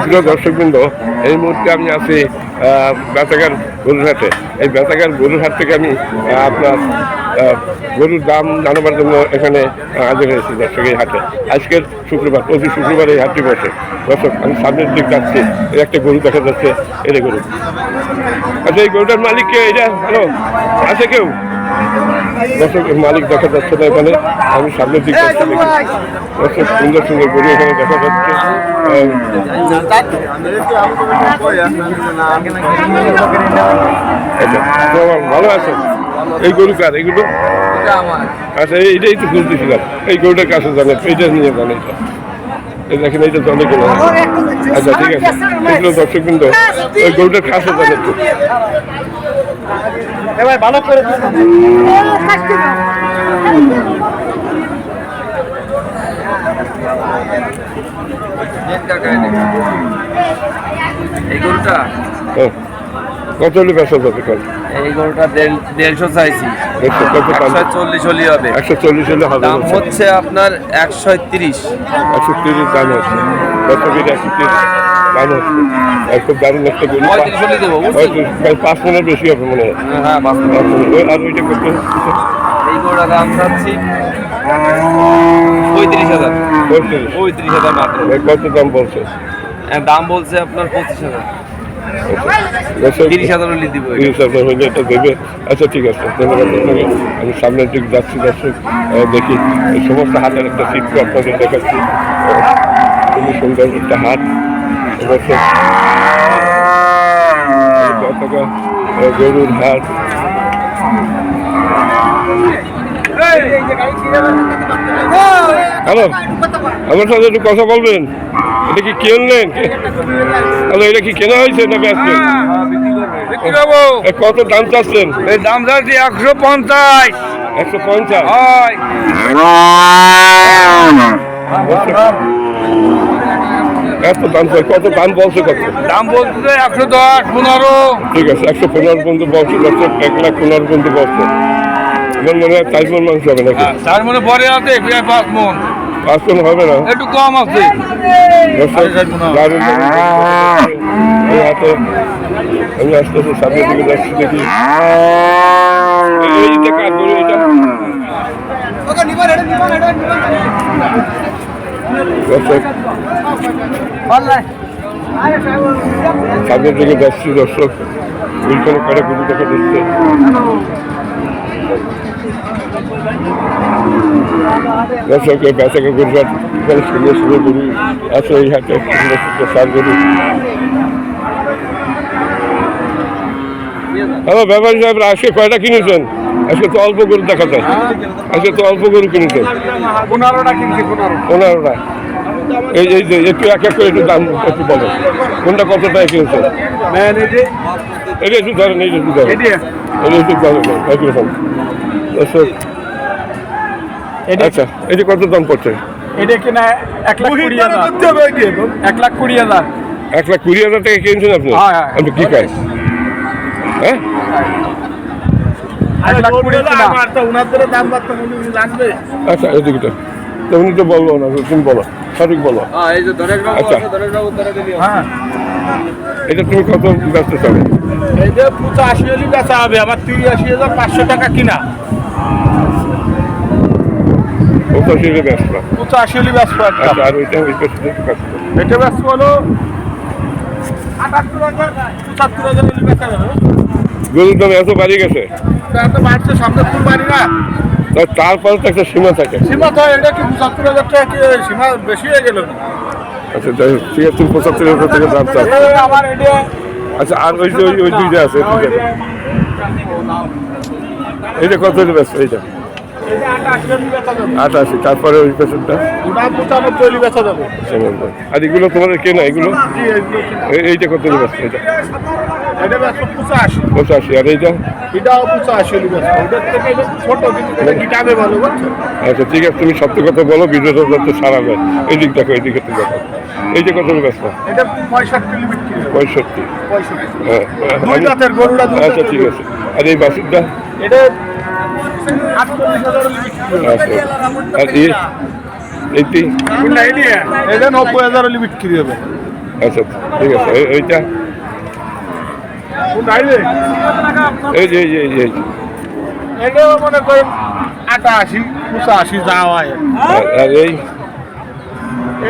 সুপ্রিয় দর্শকবৃন্দ, এই মুহূর্তে আমি আছি বেচাগার গরুর হাটে। এই বেচাগার গরুর হাট থেকে আমি আপনার গরুর দাম জানাবার জন্য এখানে হাজির হয়েছি দর্শক। এই হাটে আজকের শুক্রবার, প্রতি শুক্রবার এই হাটটি বসে। দর্শক আমি সামনের দিক যাচ্ছি, এই একটা গরু দেখা যাচ্ছে, এটা গরু। আচ্ছা, এই গরুটার মালিক কে? এটা হ্যালো, আছে কেউ? দর্শক মালিক দেখা যাচ্ছে না এখানে। আমি সামনের দিক যাচ্ছি, দর্শক সুন্দর সুন্দর গরু এখানে দেখা যাচ্ছে। ভালো আছেন? এই গরু কার এগুলো? আচ্ছা, এইটাই তো বুঝতেছিলাম। এই গরুটার কাছে জানেন, এইটা নিয়ে জানেন, এই দেখেন এইটা জলে গেল। আচ্ছা ঠিক আছে, এগুলো দর্শক কিন্তু ওই গরুটার কাছে জানেন তো। এবার ভালো করে এই গরুটা কত হলে বেচা যাবে? এই গরুটা 150 চাইছি, 140 হলে হবে। 140 হলে হবে। দাম হচ্ছে আপনার 130। 130 দাম হচ্ছে, 130 দাম হচ্ছে। খুব দারুণ একটা গরু। 35 হলে দেবো, 5 মিনিট বেশি হবে মনে হয়। হ্যাঁ 5 মিনিট। আর ওইটা করতে এই গরুটা দাম চাচ্ছি 35,000। 35,000 মাত্র। কত দাম বলছে? দাম বলছে আপনার 25,000। 30,000 হলে দিব। 30,000 হলে এটা দেবে। আচ্ছা ঠিক আছে, ধন্যবাদ আপনাকে। আমি সামনের দিক যাচ্ছি দর্শক, দেখি এই সমস্ত হাটের একটা চিত্র আপনাদের দেখাচ্ছি। খুবই সুন্দর একটা হাট। গরুর হাট। হ্যালো, আমার সাথে একটু কথা বলবেন? এটা কি কিনলেন? হ্যালো, এটা কি কেনা হয়েছে না বেচলেন? কত দাম চাচ্ছেন? এই দাম চাচ্ছি 150। 150? এত দাম চাই? কত দাম বলছে? কত দাম বলছে 110, 15। ঠিক আছে, 115 বন্ধু বলছে। 1,15,000 বন্ধু বলছে। আমার মনে হয় 4 মণ মাংস হবে নাকি? 4 মণে পরে আছে, 5 মণ। 5 মণ হবে না? একটু কম আছে। আমি আস্তে আস্তে সামনের দিকে যাচ্ছি, দেখি এইটা কার গরু? এটা সামনের দিকে যাচ্ছি দর্শক, ওইখানে কারে গরু দেখা দিচ্ছে। দর্শক এই বেচাকে গরুর সুন্দর সুন্দর গরু আছে এই হাটে, সুন্দর সুন্দর সার গরু। হ্যালো ব্যাপারী সাহেবরা, আজকে কয়টা কিনেছেন? আজকে তো অল্প গরু দেখা যায়। আজকে তো অল্প গরু কিনেছেন। 15টা কিনছি। 15টা। এই যে একটু এক এক করে একটু দাম একটু বলেন, কোনটা কত টাকা কিনেছেন? এটা একটু ধরেন, এই একটু ধরেন, এটা একটু ধরেন। আচ্ছা, এই যে কত দাম পড়ছে? এটা কিনা 1,20,000। 1,20,000। 1,20,000 টাকা কিনছেন আপনি? আপনি কি খায়? হ্যাঁ, 1,20,000 আচ্ছা এদিকে তো উনি তো বললো না, তুমি বলো, সঠিক বলো। আচ্ছা, এটা তুমি কত ব্যস্ত চাবে? এই যে 85 হলে বেচা হবে, আবার 83,500 টাকা কিনা। 85 হলে ব্যস্ত। 85 হলে বেচবো। আচ্ছা, আর ওইটা এটা বেচবো হলো 78,000, 75,000 হলে বেচা যাবে। গরুর দাম এত বাড়ি গেছে? এত বাড়ছে, সামনে ফুল বাড়ি না, তারপরে তো একটা সীমা থাকে। সীমা তো এটা কি 75,000 টাকা কি সীমা বেশি হয়ে গেল? আচ্ছা যাই হোক, ঠিক আছে, তুমি 75,000 টাকা দাম চাচ্ছ। আমার এটা আচ্ছা, আর ওই যে ওই দুইটা আছে, এইটা কত হলে ব্যস্ত? এইটা 88। তারপরে ওই পেছনটা 95 বেচা যাবে। আর এগুলো তোমার কেনা? এগুলো এইটা কত হলে ব্যস্ত? এটা 85। আর এইটা? এটাও 85 ছোট, কিন্তু ভালো। আচ্ছা ঠিক আছে, তুমি সত্য কথা বলো, ভিডিওটা যাতে সারা যায়। এই দিক দেখো, এই দিকে তো দেখো। এইটা কত হলে ব্যস্ত? এটা 65 বিক্রি। 65। হ্যাঁ, আচ্ছা ঠিক আছে। আর এই বাসুরটা? এটা 48,000 বিক্রি। আচ্ছা, আর এইটি? এটা 90,000 বিক্রি হবে। আচ্ছা ঠিক আছে এইটা কোনটাইলে এই যে এটাও মনে করেন 88 85 যা হয় আর এই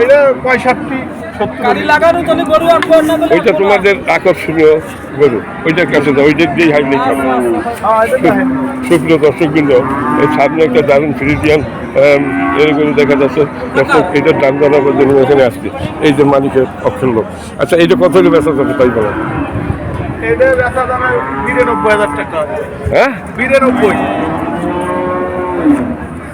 এটা 65 70 লাগানো তো গরু আনবো না ওইটা তোমাদের আকর্ষণীয় গরু ওইটার কাছে যাও ওইটা দিয়েই হাইলে খাবো সুপ্রিয় দর্শকবৃন্দ এই সামনে একটা দারুণ ফ্রিজিয়ান এর গরু দেখা যাচ্ছে দর্শক এইটার দাম জানাবার জন্য এখানে আসছে এই যে মালিকের অপশন লোক আচ্ছা এইটা কত হলে বেচা যাবে তাই বলেন এটা বেচা দামে 92,000 টাকা হ্যাঁ 92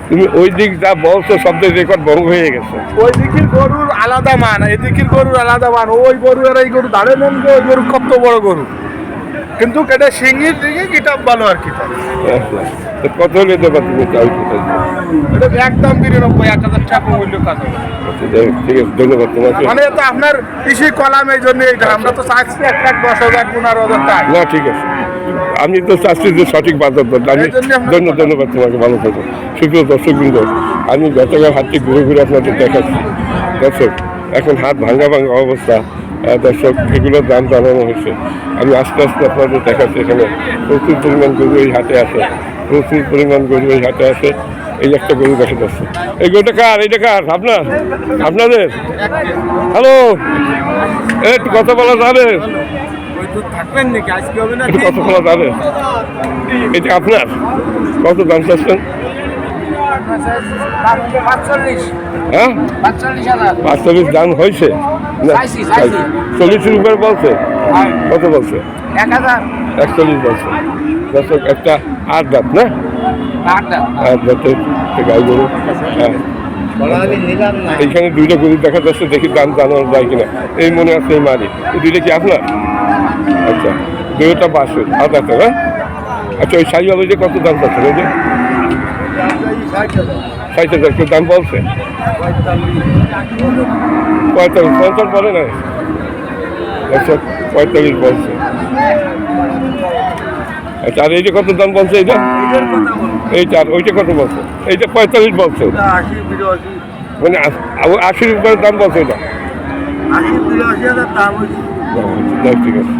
তুমি ওই দিক যা বলছো শব্দের রেকর্ড ভঙ্গ হয়ে গেছে ওই দিকের গরুর আলাদা মান এদিকের গরুর আলাদা মান ওই গরু আর এই গরু দাঁড়ে নেন ওই গরু কত বড় গরু কিন্তু এটা সিঙ্গির দিকে কিতাব ভালো আর কি আচ্ছা, তো কত হলে দেবা তুমি তাই কোথায় এটা একদম 92,000 টাকা মূল্য কাজ হবে। আচ্ছা, যাই হোক, ঠিক আছে ধন্যবাদ তোমাকে মানে তো আপনার কৃষি কলাম এই জন্য এইটা আমরা তো চাচ্ছি 1,10,000 15,000 টাকা না ঠিক আছে আমি তো চাচ্ছি যে সঠিক বাজার দর আমি এই জন্য আমরা- ধন্যবাদ তোমাকে ভালো থাকো সুপ্রিয় দর্শকবৃন্দ আমি গতকাল হাটটি ঘুরে ঘুরে আপনাদের দেখাচ্ছি দর্শক এখন হাত ভাঙা অবস্থা দর্শক এগুলোর দাম জানানো হয়েছে আমি আস্তে আস্তে আপনাদের দেখাচ্ছি এখানে প্রচুর পরিমাণ গরু এই হাটে আছে প্রচুর পরিমাণ গরু এই হাটে আছে এই একটা গরু দেখা যাচ্ছে এই গরুটা কার এইটা কার আপনাদের হ্যালো একটু কথা বলা যাবে থাকবেন নাকি আজকে হবে না একটু কথা বলা যাবে এটা আপনার কত দাম চাচ্ছেন 45 হ্যাঁ 45,000 ৪৫ দাম হয়েছে না চাইছি। ৪০ উপরে বলছে কত বলছে 1,000 ৪১ বলছে দর্শক একটা ৮ দাঁত না ৮ দাঁতের একটা গাই গরু হ্যাঁ এইখানে দুইটা গরু দেখা যাচ্ছে দেখি দাম জানানো যায় কিনা এই মনে আছে এই মালিক এই দুইটা কি আপনার আচ্ছা দুইটা বাসের আট আছে হ্যাঁ আচ্ছা ওই সাইজ যে কত দাম পাচ্ছেন ওই যে ৬০,০০০ কেউ দাম বলছে ৪৫ 50 বলে না আচ্ছা ৪৫ বলছে আচ্ছা আর এইটা কত দাম বলছে এইটা এইটা আর ওইটা কত বলছে এইটা ৪৫ বলছে মানে ৮০ উপরে দাম বলছে এটা ঠিক আছে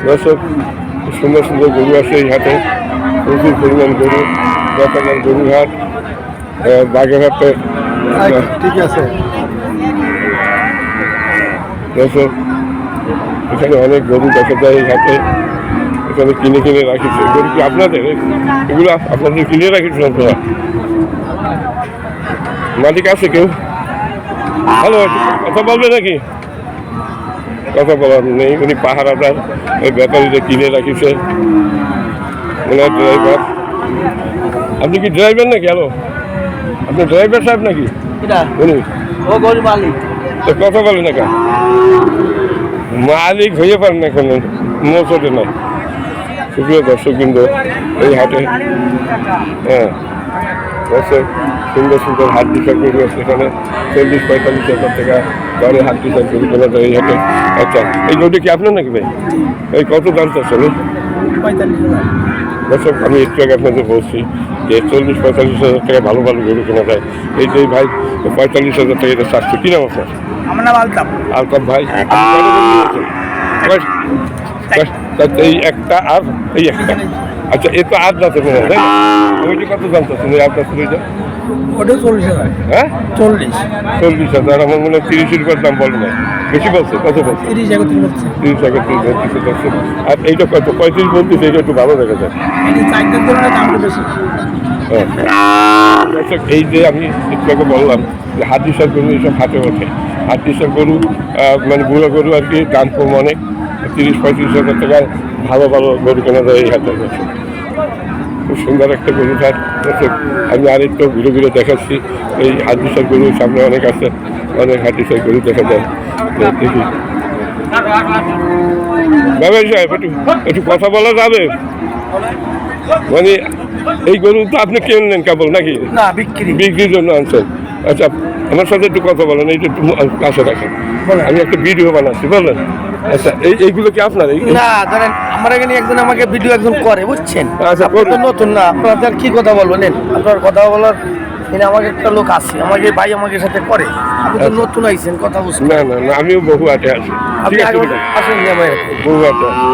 দর্শক সুন্দর সুন্দর গরু আছে এই হাটে প্রচুর পরিমাণ গরু গতকাল গরুর হাট বাগেরহাটে ঠিক আছে দর্শক এখানে অনেক গরু দেখা যায় এই হাটে এখানে কিনে রাখিছে গরু কি আপনাদের এগুলো আপনাদের কিনে রাখিছেন আপনারা মালিক আছে কেউ হ্যালো কথা বলবে নাকি কথা বলার নেই উনি পাহারাদার ওই ব্যাপারীদের কিনে রাখিছে ওনার ড্রাইভার আপনি কি ড্রাইভার নাকি হ্যালো আপনি ড্রাইভার সাহেব নাকি উনি ও গরু মালিক তো কথা বলে না কেন মালিক হয়ে পারেন না এখন মোচটে নাই সুপ্রিয় দর্শকবৃন্দ এই হাটে হ্যাঁ দর্শক সুন্দর সুন্দর হাট টিশার্ট গরু আছে এখানে 40-45,000 টাকা দরে হাট টিশার্ট গরু কেনা যায় এই হাটে আচ্ছা এই গরুটি কি আপনার নাকি ভাই এই কত দাম চাচ্ছেন 45,000 দর্শক আমি একটু আগে আপনাদের বলছি যে 40-45,000 টাকা ভালো ভালো গরু কেনা যায় এই যে ভাই 45,000 টাকা এটা চাচ্ছে কী নাম আপনার আমার নাম আলতাফ আলতাফ ভাই এই একটা আর এই একটা আচ্ছা এ তো আর যাচ্ছে মনে হয় তাই না? ওইটা কত দাম চাচ্ছেন ওই আপনার ওইটা ওটা 40,000 হ্যাঁ 40 40,000 আমার মনে হয় 30 রুপিয়ার দাম বলে না বেশি বলছে কত বলছে 30 জায়গা তুমি বলছে 30 বলতেছে আর এইটা কত 35 বলতেছে এটা একটু ভালো দেখা যায় এই চাইতে করে দামটা বেশি হ্যাঁ দর্শক এই যে আমি একটু আগে বললাম যে হাত দিশার গরু এইসব হাটে ওঠে হাত দিশার গরু মানে বুড়ো গরু আর কি দাম কম অনেক 30-35,000 টাকায় ভালো ভালো গরু কেনা যায় এই হাটের কাছে খুব সুন্দর একটা গরু হাট দর্শক আমি আরেকটু ঘুরে ঘুরে দেখাচ্ছি এই হাত দিশার গরু সামনে অনেক আছে অনেক হাত দিশার গরু দেখা যায় তো দেখি ব্যবসায়ী সাহেব একটু কথা বলা যাবে মানে এই গরু তো আপনি কিনলেন কেবল নাকি না বিক্রি বিক্রির জন্য আনছেন আচ্ছা আমার সাথে একটু কথা বলেন এইটা একটু কাছে রাখেন আমি একটা ভিডিও বানাচ্ছি বললেন আচ্ছা এইগুলো কি আপনার না ধরেন আমার এখানে একজন আমাকে ভিডিও একজন করে বুঝছেন আচ্ছা, আপনি তো করুন। নতুন না আপনাদের কি কথা বলবো নেন আপনার কথা বলার এখানে আমাকে একটা লোক আছে, আমাকে ভাই আমাকে সাথে করে। আপনি তো নতুন আইছেন, কথা বুঝছেন। না না না, আমিও বহু আটে আছি। আপনি ঠিক আছে, আগে ঠিক আছে। আসেন আমার বহু আটে আছি।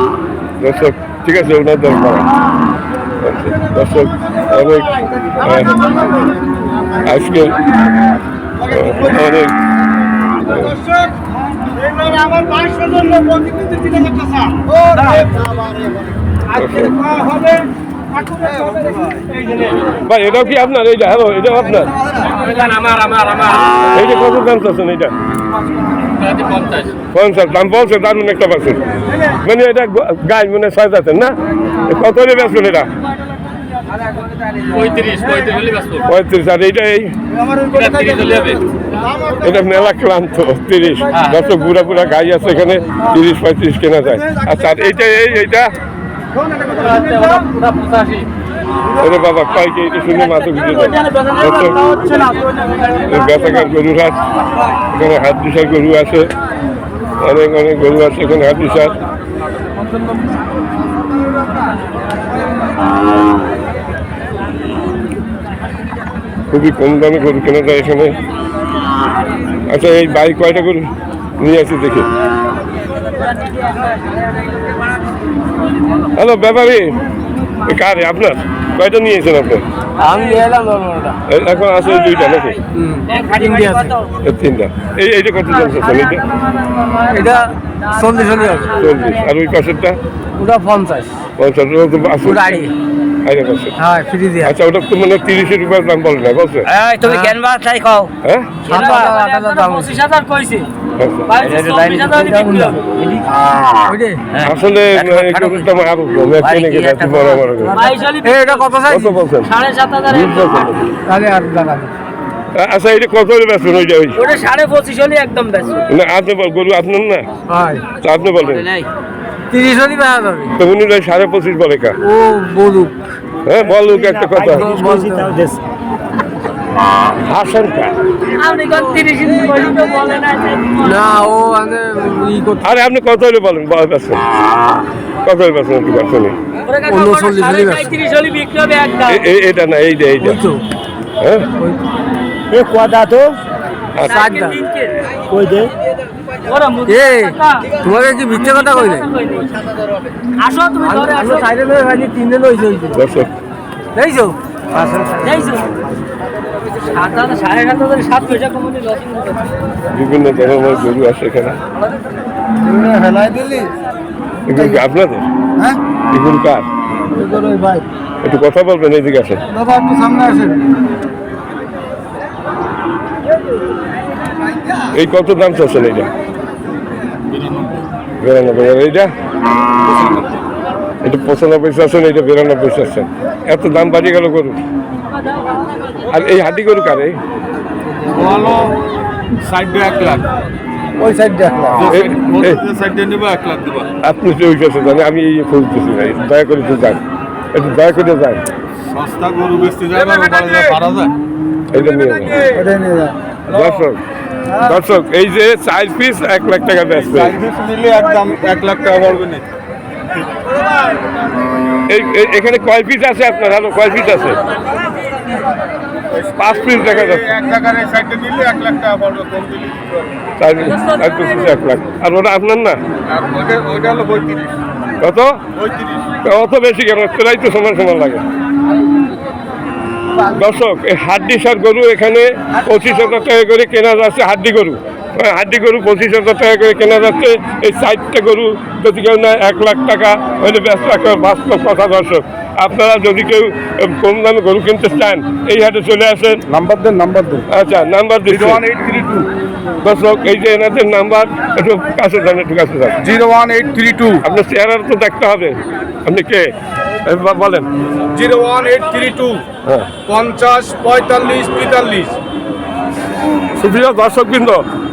দর্শক ঠিক আছে, ওনার দরকার দর্শক অনেক আজকে অনেক ভাই এটাও কি আপনার? এইটা হ্যালো, এটাও আপনার? এইটা কত দাম চাচ্ছেন? এইটা 50 দাম বলছে, দারুণ একটা পাচ্ছেন। মানে এটা গাই মানে ছয় যাচ্ছেন না? কত হলে বেচবেন এটা? 35। আর এইটা এটা মেলা ক্লান্ত 30। যত বুড়া বুড়া গাই আছে এখানে 30-35 কেনা যায়। আচ্ছা, আর এইটা এইটা ওরে বাবা, কয়েকে এটা শুনে মাথা ঘুরে যায়। বেচাকার গরুর হাট, এখানে হাত দিশার গরু আছে, অনেক অনেক গরু আছে এখানে হাত দিশার। খুবই কম দামে গরু কেনা যায় এখানে। আচ্ছা, এই বাইক কয়টা গরু নিয়ে আসি দেখি। হ্যালো ব্যাপারী, কারে আপনার কয়টা নিয়েছেন আপনি? আমি এলাম এখন আছে দুইটা নাকি? তিনটা। এইটা কত চলছে? এটা 40 হলে হবে। 40। আর ওই পাশেরটা? ওটা 50। 50 আছে। ওটা আড়ি। হ্যাঁ, ফ্রি দিয়া। আচ্ছা, ওটা তো মানে 30 রুপিয়ার দাম বলে না বলছে? তুমি কেন মাছ চাই খাও? হ্যাঁ, 25,000 কইছে। আসলে এই গরুর দাম আরো কম, কিনে গেলে এত বড় বড় গরু। এটা কত চাই? কত বলছেন? 7,500। তাহলে আর দাঁড়ান। আচ্ছা, এটা কত হলে বেচবেন? ওইটা ওই ওটা 25.5 হলে একদম বেশ। না, আপনি গরু আপনার না, হয় তা আপনি বলবেন। 30 হলে বেচা যাবে। তো উনি 25.5 বলে কা? ও বলুক। হ্যাঁ, বলুক একটা কথা। হাসেন কা? আপনি কোন 30 বলি তো বলে না। না, ও মানে ই করতে। আরে আপনি কত হলে বলেন, বেচবেন কত হলে বেচবেন? একটু বেচবেন। ওরে কাছে 30 হলে বিক্রি হবে একদম। এটা না, এইটা এইটা। ওই তো। হ্যাঁ, এ কোয়াদা তো আচ্ছা। 7 দিনকে কই দে। ওরা এ তোমাকে কি মিথ্যে কথা কইলে? আসো তুমি ঘরে আসো। আমরা সাইডে ধরে ভাই 3 দিন হইছে হইছে। দর্শক দেখছো? যাইছো 7,500 7 পয়সা কমতে লসিং হচ্ছে। বিভিন্ন ধরনের গরু আছে এখানে। হেলাই দিলি? এগুলো কি আপনাদের? হ্যাঁ? এগুলো কার? এগুলো ওই ভাই। একটু কথা বলবেন, এইদিকে আসেন। বাবা একটু সামনে আসেন। এই কত দাম চাচ্ছেন এইটা? 92। আর এইটা? এটা 95 চাচ্ছেন, এইটা 92 চাচ্ছেন। এত দাম বাড়িয়ে গেল গরু। আর এই হাড্ডি গরু কার? এই ওই সাইড দেখো। আপনি তো ওই কাছে জানেন, আমি এই খুঁজতেছি ভাই, দয়া করে একটু যান, একটু দয়া করে যান। সস্তা গরু বেচতে যায় না, ভাড়া যায়। এইটা নিয়ে যান। ওটাই নিয়ে যা। দর্শক দর্শক, এই যে 4 পিস 1 লাখ টাকা বেচবে। নিলে একদম 1 লাখ টাকা পড়বে না। এখানে কয় পিস আছে আপনার? আরো কয় পিস আছে? 5 পিস দেখা যাচ্ছে। এক টাকার এই সাইডে নিলে 1 লাখ টাকা পড়বে, কম দিলে 4 পিস 1 লাখ। আর ওটা আপনার না? আর ওইটা হলো 35। কত? 35। অত বেশি কেন? প্রায় তো সমান সমান লাগে। দর্শক, এই হাড্ডি সার গরু এখানে 25,000 টাকা করে কেনা যাচ্ছে। হাড্ডি গরু 25,000 টাকা করে কেনা যাচ্ছে। এই 4টা গরু যদি কেউ নেয় 1 লাখ টাকা হলে ব্যস্ত একটা বাস্তব কথা। দর্শক, আপনারা যদি কেউ কম দামে গরু কিনতে চান, এই হাটে চলে আসেন। নাম্বার দেন, নাম্বার দেন। আচ্ছা, নাম্বার দিচ্ছি। 01832 দর্শক, এই যে এনাদের নাম্বার, একটু কাছে যান, একটু কাছে যান। 01832 আপনার চেহারা তো দেখতে হবে। আপনি কে বলেন? 01832 হ্যাঁ, 50 45 45। সুপ্রিয় দর্শকবৃন্দ,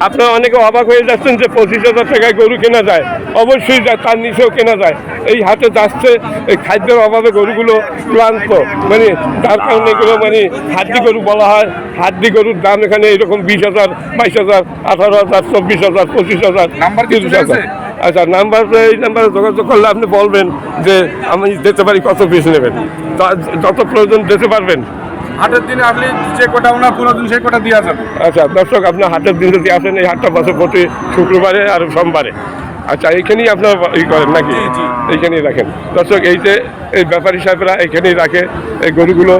আপনারা অনেকে অবাক হয়ে যাচ্ছেন যে 25,000 টাকায় গরু কেনা যায়। অবশ্যই যায়, তার নিচেও কেনা যায়। এই হাটে যাচ্ছে, এই খাদ্যের অভাবে গরুগুলো ক্লান্ত, মানে তার কারণে এগুলো মানে হাড্ডি গরু বলা হয়। হাড্ডি গরুর দাম এখানে এরকম 20,000, 22,000, 18,000, 24,000, 25,000, নাম্বার কি 30,000। আচ্ছা, এই নাম্বারে যোগাযোগ করলে আপনি বলবেন যে আমি দিতে পারি কত পিস নেবেন, যত প্রয়োজন দিতে পারবেন। হাটের দিনে আসলে যে কটা ওনার কোনো দিন সেই কটা দেওয়া যাবে। আচ্ছা দর্শক, আপনার হাটের দিন যদি আসেন, এই হাটটা বছর প্রতি শুক্রবারে আর সোমবারে। আচ্ছা, এইখানেই আপনার ই করেন নাকি? এইখানেই রাখেন। দর্শক, এই যে এই ব্যাপারী সাহেবরা এখানেই রাখে এই গরুগুলো।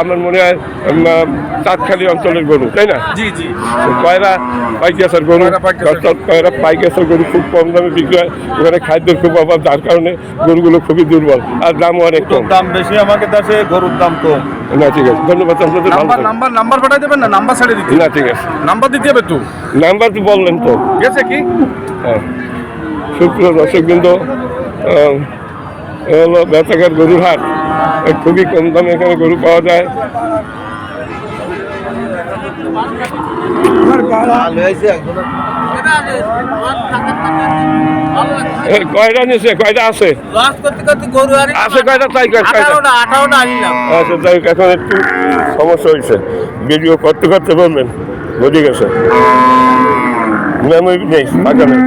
আমার মনে হয় চাঁদখালি অঞ্চলের গরু, তাই না? জি জি। কয়রা পাইকাসের গরু, কয়রা পাইকাসের গরু খুব কম দামে বিক্রি হয়। ওখানে খাদ্যের খুব অভাব, যার কারণে গরুগুলো খুবই দুর্বল আর দামও অনেক কম। দাম বেশি আমাদের দেশে, গরুর দাম কম। না ঠিক আছে, ধন্যবাদ আপনাদের। ভালো থাকবেন। নাম্বার পাঠাই দেবেন না? নাম্বার ছেড়ে দিতে। না ঠিক আছে, নাম্বার দিতে হবে তো। নাম্বার তো বললেন তো। গেছে কি? হ্যাঁ, শুক্র দর্শক বিন্দু হলো বেচাঘাট গরুর হাট। খুবই কম দামে এখানে গরু পাওয়া যায়। কয়টা নিয়েছে, কয়টা আছে? আছে কয়টা? তাই কয়টা? আচ্ছা, তাই এখন একটু সমস্যা হয়েছে, ভিডিও করতে করতে বলবেন বুঝে গেছে। মেমোরি নেই, টাকা নেই।